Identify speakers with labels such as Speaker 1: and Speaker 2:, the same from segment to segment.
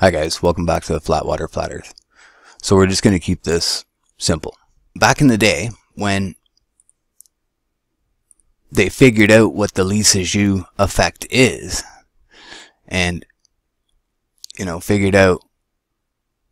Speaker 1: Hi guys, welcome back to the Flat Water Flat Earth. So we're just going to keep this simple. Back in the day, when they figured out what the Lissajous effect is, and figured out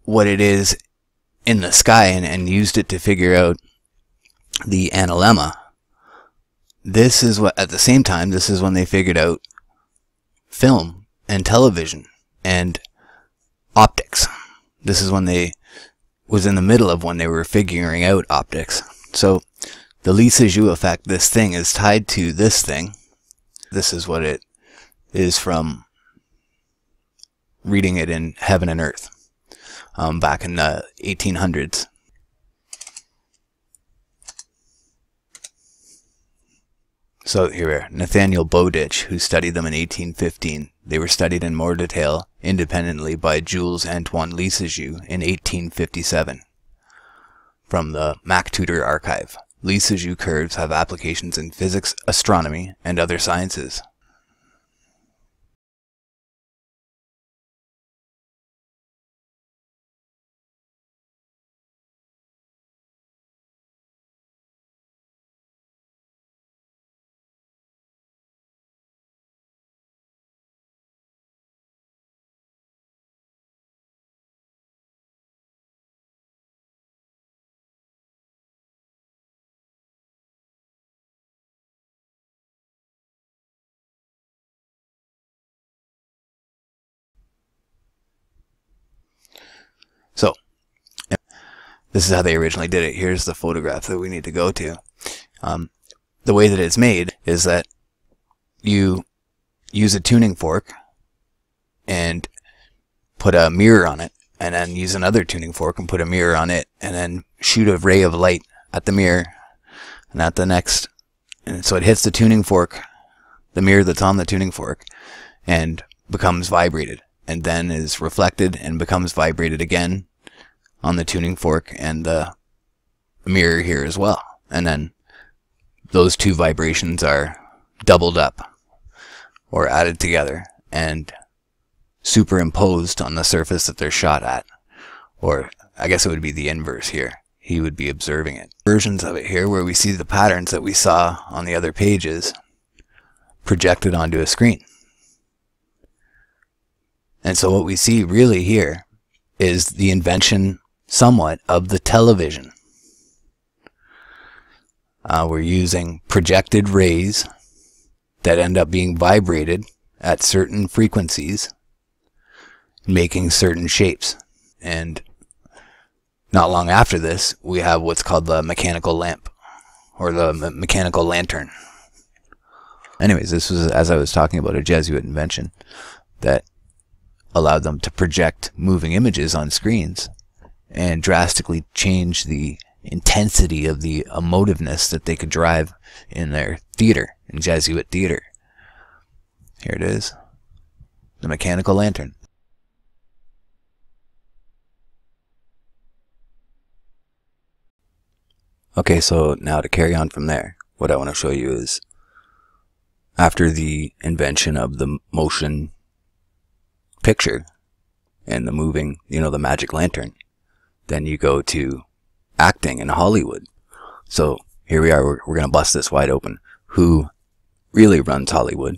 Speaker 1: what it is in the sky and used it to figure out the analemma, this is what, at the same time, this is when they figured out film and television and optics. This is when they was in the middle of when they were figuring out optics. So the Lissajous effect, this thing is tied to this thing. This is what it is from reading it in Heaven and Earth back in the 1800s. So here we are, Nathaniel Bowditch, who studied them in 1815. They were studied in more detail independently by Jules Antoine Lissajous in 1857. From the MacTutor archive, Lissajous curves have applications in physics, astronomy, and other sciences. So, this is how they originally did it. Here's the photograph that we need to go to. The way that it's made is that you use a tuning fork and put a mirror on it, and then use another tuning fork and put a mirror on it, and then shoot a ray of light at the mirror and at the next. And so it hits the tuning fork, the mirror that's on the tuning fork, and becomes vibrated, and then is reflected and becomes vibrated again on the tuning fork and the mirror here as well. And then those two vibrations are doubled up or added together and superimposed on the surface that they're shot at. Or I guess it would be the inverse here. He would be observing it. Versions of it here where we see the patterns that we saw on the other pages projected onto a screen. And so what we see really here is the invention somewhat of the television. We're using projected rays that end up being vibrated at certain frequencies, making certain shapes. And not long after this, we have what's called the mechanical lamp, or the mechanical lantern. Anyways, this was, as I was talking about, a Jesuit invention that allowed them to project moving images on screens and drastically change the intensity of the emotiveness that they could drive in their theater, in Jesuit theater. Here it is, the mechanical lantern. Okay, so now to carry on from there, what I want to show you is after the invention of the motion picture and the moving, the magic lantern, then you go to acting in Hollywood. So here we are, we're going to bust this wide open. Who really runs Hollywood?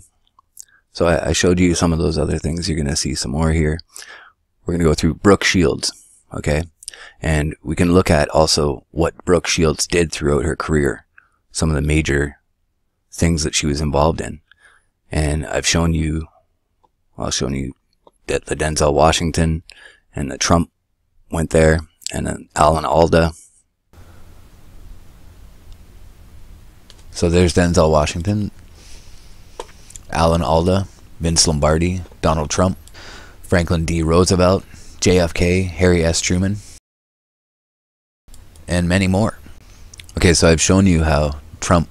Speaker 1: So I showed you some of those other things. You're going to see some more here. We're going to go through Brooke Shields, okay? And we can look at also what Brooke Shields did throughout her career, some of the major things that she was involved in. And I've shown you, that the Denzel Washington and the Trump went there, and then Alan Alda. So there's Denzel Washington, Alan Alda, Vince Lombardi, Donald Trump, Franklin D. Roosevelt, JFK, Harry S. Truman, and many more. Okay, so I've shown you how Trump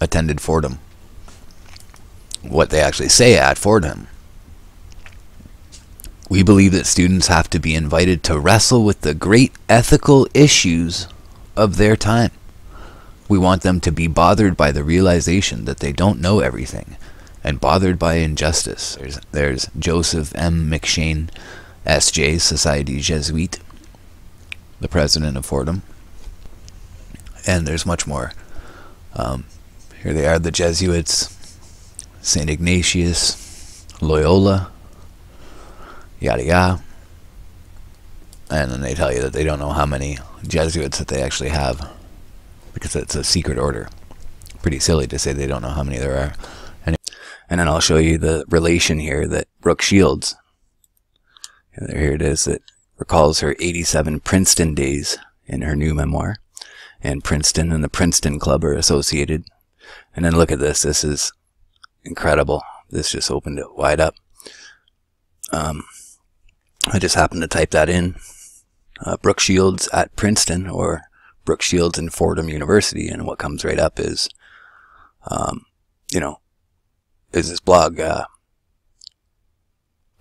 Speaker 1: attended Fordham, what they actually say at Fordham. We believe that students have to be invited to wrestle with the great ethical issues of their time. We want them to be bothered by the realization that they don't know everything, and bothered by injustice. There's Joseph M. McShane, S.J. Society Jesuite, the president of Fordham. And there's much more. Here they are, the Jesuits, St. Ignatius, Loyola, yada yada. And then they tell you that they don't know how many Jesuits that they actually have, because it's a secret order. Pretty silly to say they don't know how many there are. And then I'll show you the relation here that Brooke Shields, here it is, that recalls her 87 Princeton days in her new memoir. And Princeton and the Princeton Club are associated. And then look at this. This is incredible. This just opened it wide up. I just happened to type that in. Brooke Shields at Princeton, or Brooke Shields in Fordham University, and what comes right up is, is this blog,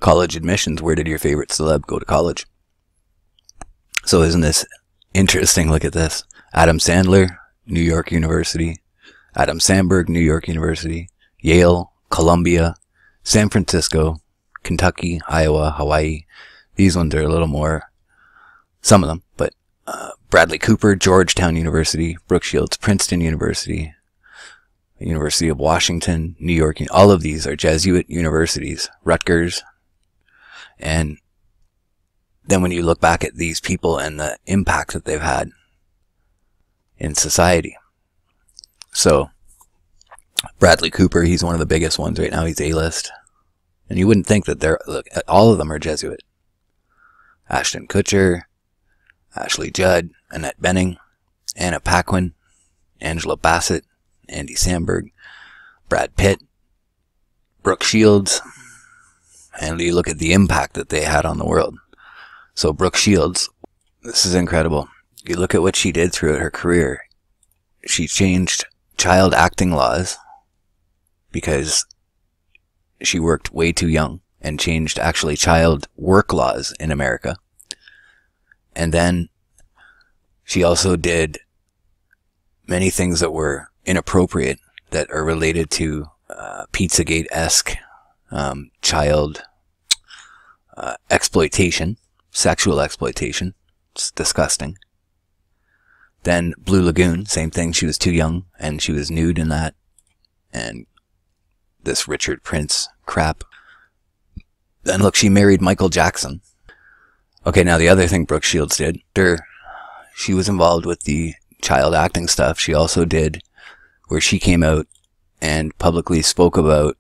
Speaker 1: college admissions, where did your favorite celeb go to college? So isn't this interesting? Look at this. Adam Sandler, New York University. Adam Sandberg, New York University. Yale, Columbia, San Francisco, Kentucky, Iowa, Hawaii. These ones are a little more, some of them, but Bradley Cooper, Georgetown University. Brooke Shields, Princeton University. University of Washington, New York. All of these are Jesuit universities. Rutgers. And then when you look back at these people and the impact that they've had in society. So, Bradley Cooper, he's one of the biggest ones right now. He's A-list. And you wouldn't think that look, all of them are Jesuit. Ashton Kutcher, Ashley Judd, Annette Bening, Anna Paquin, Angela Bassett, Andy Samberg, Brad Pitt, Brooke Shields, and you look at the impact that they had on the world. So Brooke Shields, this is incredible. You look at what she did throughout her career. She changed child acting laws because she worked way too young, and changed actually child work laws in America. And then she also did many things that were inappropriate, that are related to Pizzagate-esque child exploitation, sexual exploitation. It's disgusting. Then Blue Lagoon, same thing. She was too young, and she was nude in that. And this Richard Prince crap. Then look, she married Michael Jackson. Okay, now the other thing Brooke Shields did, she was involved with the child acting stuff. She also did where she came out and publicly spoke about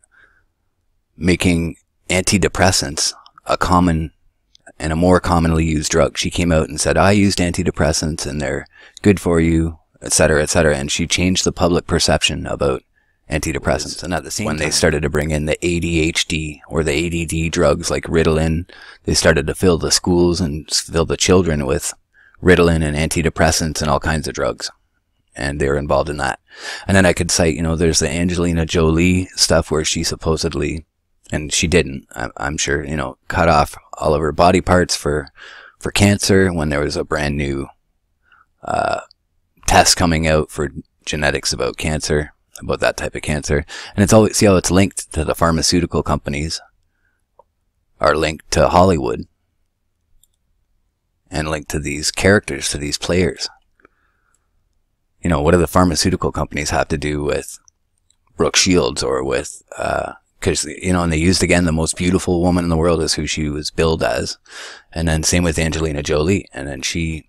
Speaker 1: making antidepressants a common and a more commonly used drug. She came out and said, I used antidepressants and they're good for you, etc., etc. And she changed the public perception about antidepressants. And at the same time, when they started to bring in the ADHD or the ADD drugs like Ritalin, they started to fill the schools and fill the children with Ritalin and antidepressants and all kinds of drugs. And they were involved in that. And then I could cite, there's the Angelina Jolie stuff where she supposedly, and she didn't, I'm sure, cut off all of her body parts for cancer when there was a brand new test coming out for genetics about cancer, about that type of cancer. And it's always, see how it's linked to the pharmaceutical companies are linked to Hollywood and linked to these characters, to these players. What do the pharmaceutical companies have to do with Brooke Shields or with, because, and they used, again, the most beautiful woman in the world is who she was billed as. And then same with Angelina Jolie. And then she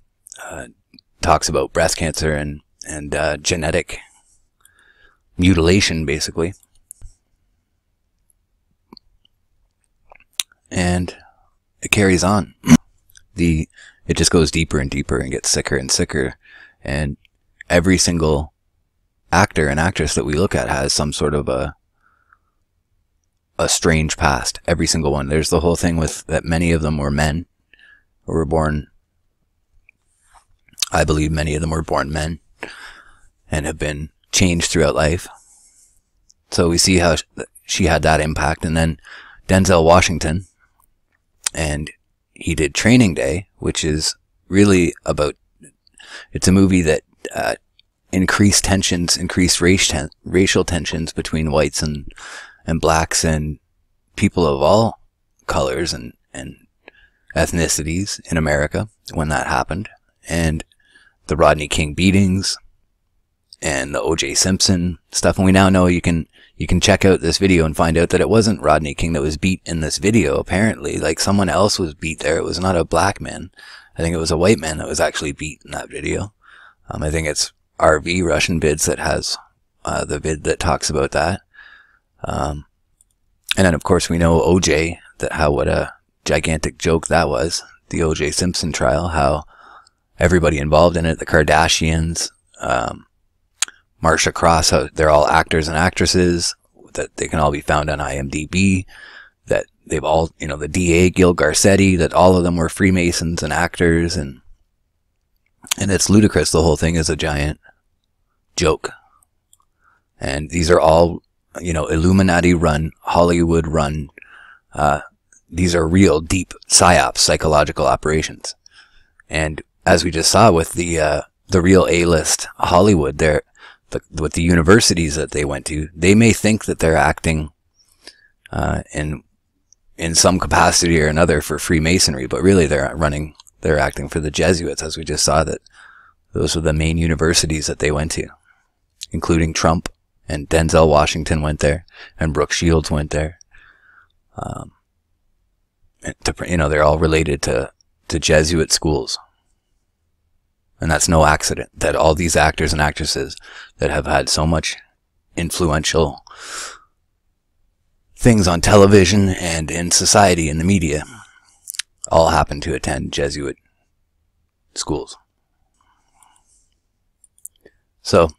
Speaker 1: talks about breast cancer and genetic mutilation, basically. And it carries on. It just goes deeper and deeper and gets sicker and sicker. And every single actor and actress that we look at has some sort of a strange past. Every single one. There's the whole thing with that many of them were men who were born, I believe many of them were born men and have been changed throughout life. So we see how she had that impact. And then Denzel Washington, and he did Training Day, which is really about, it's a movie that increased tensions, increased racial tensions between whites and blacks and people of all colors and ethnicities in America when that happened, and the Rodney King beatings, and the O.J. Simpson stuff. And we now know you can check out this video and find out that it wasn't Rodney King that was beat in this video, apparently. Like, someone else was beat there. It was not a black man. I think it was a white man that was actually beat in that video. I think it's RV Russian Bids that has the vid that talks about that. And then, of course, we know O.J., what a gigantic joke that was. The O.J. Simpson trial, how everybody involved in it, the Kardashians, Marsha Cross, how they're all actors and actresses, that they can all be found on IMDb, that they've all, the DA, Gil Garcetti, that all of them were Freemasons and actors, and it's ludicrous. The whole thing is a giant joke. And these are all, Illuminati-run, Hollywood-run, these are real, deep psyops, psychological operations. And as we just saw with the real A-list Hollywood, with the universities that they went to, they may think that they're acting in some capacity or another for Freemasonry, but really they're acting for the Jesuits, as we just saw that those were the main universities that they went to, including Trump, and Denzel Washington went there, and Brooke Shields went there. They're all related to Jesuit schools. And that's no accident that all these actors and actresses that have had so much influential things on television and in society, in the media, all happen to attend Jesuit schools. So,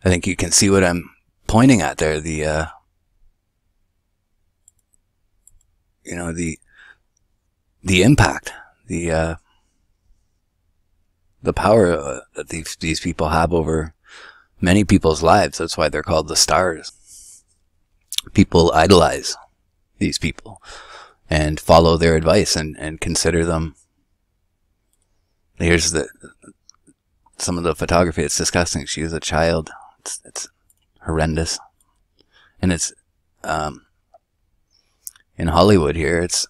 Speaker 1: I think you can see what I'm pointing at there. The impact, the power that these people have over many people's lives. That's why they're called the stars. People idolize these people and follow their advice and consider them. Here's some of the photography. It's disgusting. She was a child. It's horrendous. And it's in Hollywood here, it's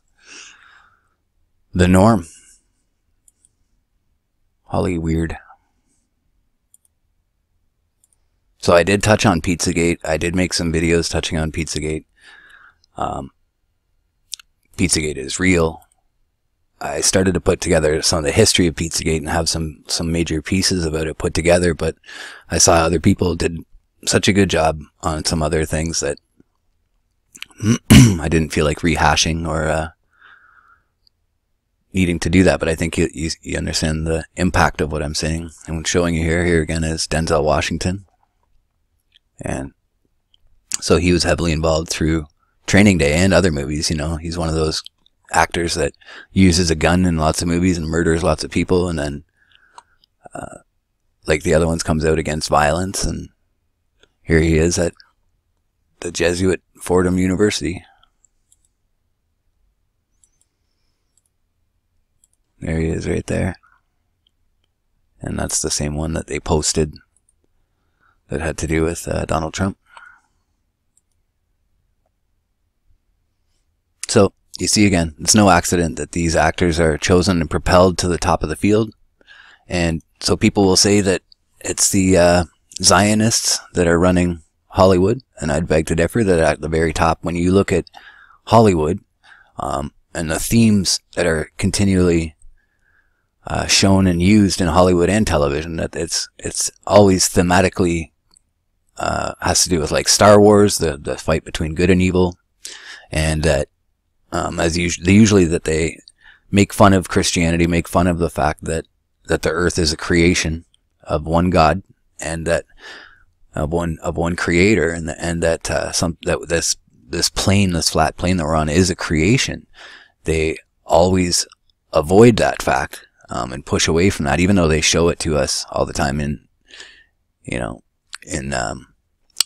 Speaker 1: the norm. Holly weird. So I did touch on Pizzagate. I did make some videos touching on Pizzagate. Pizzagate is real. I started to put together some of the history of Pizzagate and have some major pieces about it put together, but I saw other people did such a good job on some other things that I didn't feel like rehashing or needing to do that, but I think you understand the impact of what I'm saying. And what I'm showing you here again is Denzel Washington. And so he was heavily involved through Training Day and other movies. He's one of those actors that uses a gun in lots of movies and murders lots of people, and then like the other ones, comes out against violence. And here he is at the Jesuit Fordham University. There he is right there. And that's the same one that they posted that had to do with Donald Trump. So, you see again, it's no accident that these actors are chosen and propelled to the top of the field. And so people will say that it's the Zionists that are running Hollywood. And I'd beg to differ, that at the very top, when you look at Hollywood, and the themes that are continually shown and used in Hollywood and television, that it's always thematically has to do with, like, Star Wars, the fight between good and evil, and that usually that they make fun of Christianity, make fun of the fact that the earth is a creation of one God, and that of one creator, and that this plane, this flat plane that we're on, is a creation. They always avoid that fact and push away from that, even though they show it to us all the time in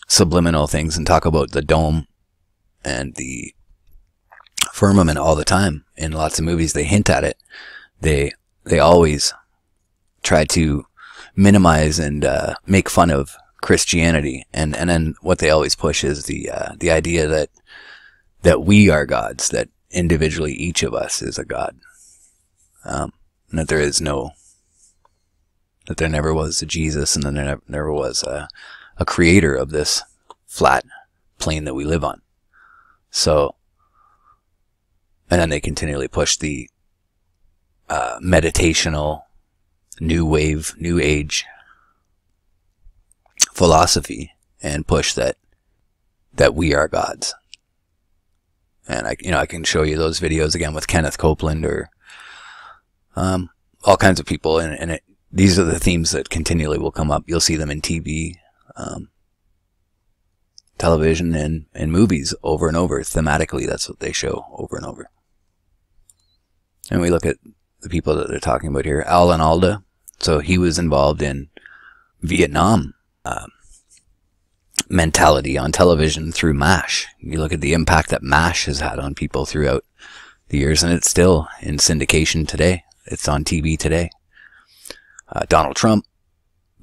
Speaker 1: subliminal things, and talk about the dome and the firmament all the time in lots of movies. They hint at it. They always try to minimize and make fun of Christianity, and then what they always push is the idea that we are gods, that individually each of us is a god. And that there is no, that there never was a Jesus, and then there never was a creator of this flat plane that we live on. So, and then they continually push the meditational, new wave, new age philosophy, and push that we are gods. And I can show you those videos again with Kenneth Copeland, or all kinds of people, and these are the themes that continually will come up. You'll see them in TV, television, and movies over and over. Thematically, that's what they show over and over. And we look at the people that they're talking about here. Alan Alda, so he was involved in Vietnam mentality on television through MASH. You look at the impact that MASH has had on people throughout the years, and it's still in syndication today. It's on TV today. Donald Trump,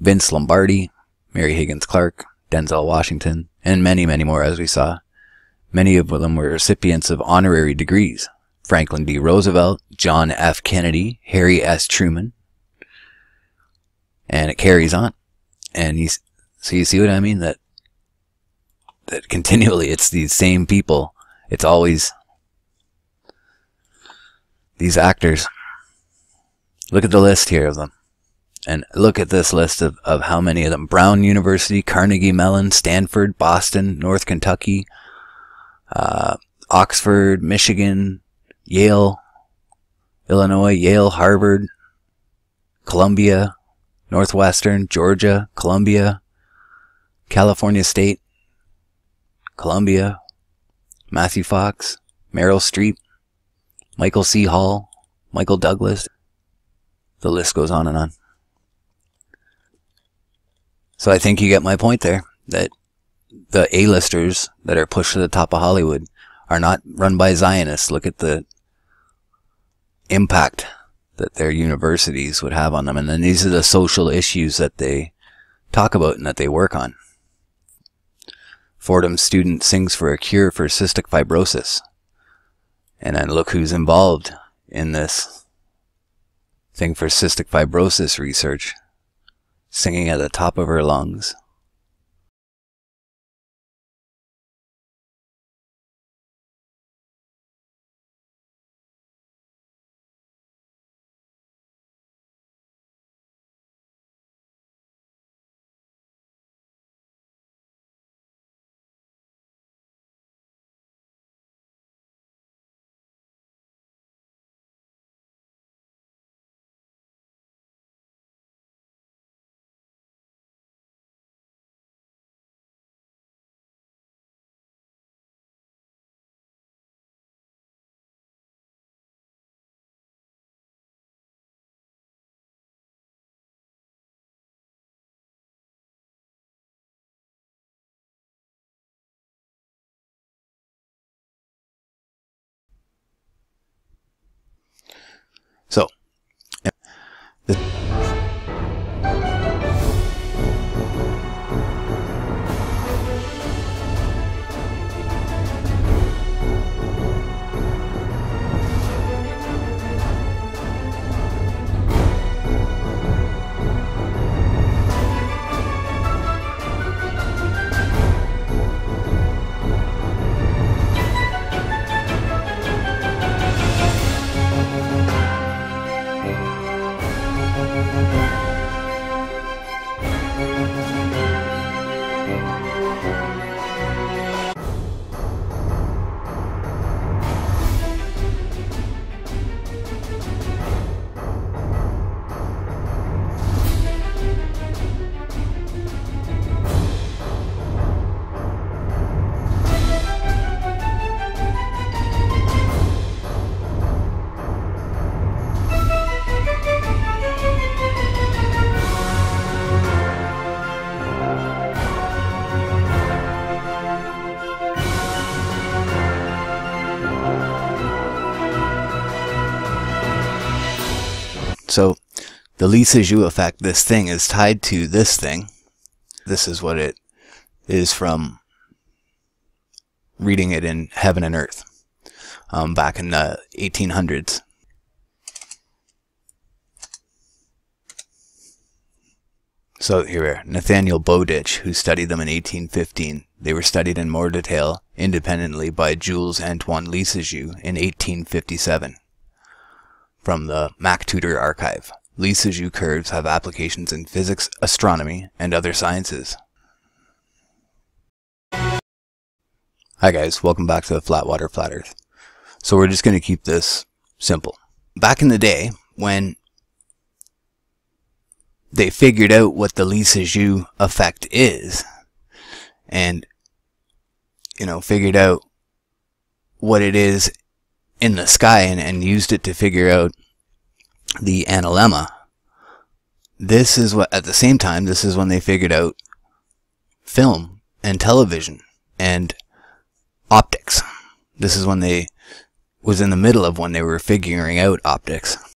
Speaker 1: Vince Lombardi, Mary Higgins Clark, Denzel Washington, and many, many more, as we saw. Many of them were recipients of honorary degrees. Franklin D. Roosevelt, John F. Kennedy, Harry S. Truman, and it carries on. And so you see what I mean? That continually it's these same people. It's always these actors. Look at the list here of them. And look at this list of how many of them. Brown University, Carnegie Mellon, Stanford, Boston, North Kentucky, Oxford, Michigan, Yale, Illinois, Yale, Harvard, Columbia, Northwestern, Georgia, Columbia, California State, Columbia, Matthew Fox, Meryl Streep, Michael C. Hall, Michael Douglas. The list goes on and on. So I think you get my point there, that the A-listers that are pushed to the top of Hollywood are not run by Zionists. Look at the impact that their universities would have on them. And then these are the social issues that they talk about and that they work on. Fordham student sings for a cure for cystic fibrosis. And then look who's involved in this thing for cystic fibrosis research, singing at the top of her lungs. So, So the Lee Sijou effect, this thing is tied to this thing. This is what it is from reading it in Heaven and Earth. back in the 1800s. So here we are, Nathaniel Bowditch, who studied them in 1815. They were studied in more detail independently by Jules Antoine Lissajous in 1857. From the MacTutor archive, Lissajous curves have applications in physics, astronomy, and other sciences. Hi guys, welcome back to the Flatwater Flat Earth. So we're just going to keep this simple. Back in the day, when they figured out what the Lissajous effect is, and, you know, figured out what it is in the sky and used it to figure out the analemma, this is what, at the same time, this is when they figured out film and television and optics. This is when they was in the middle of when they were figuring out optics.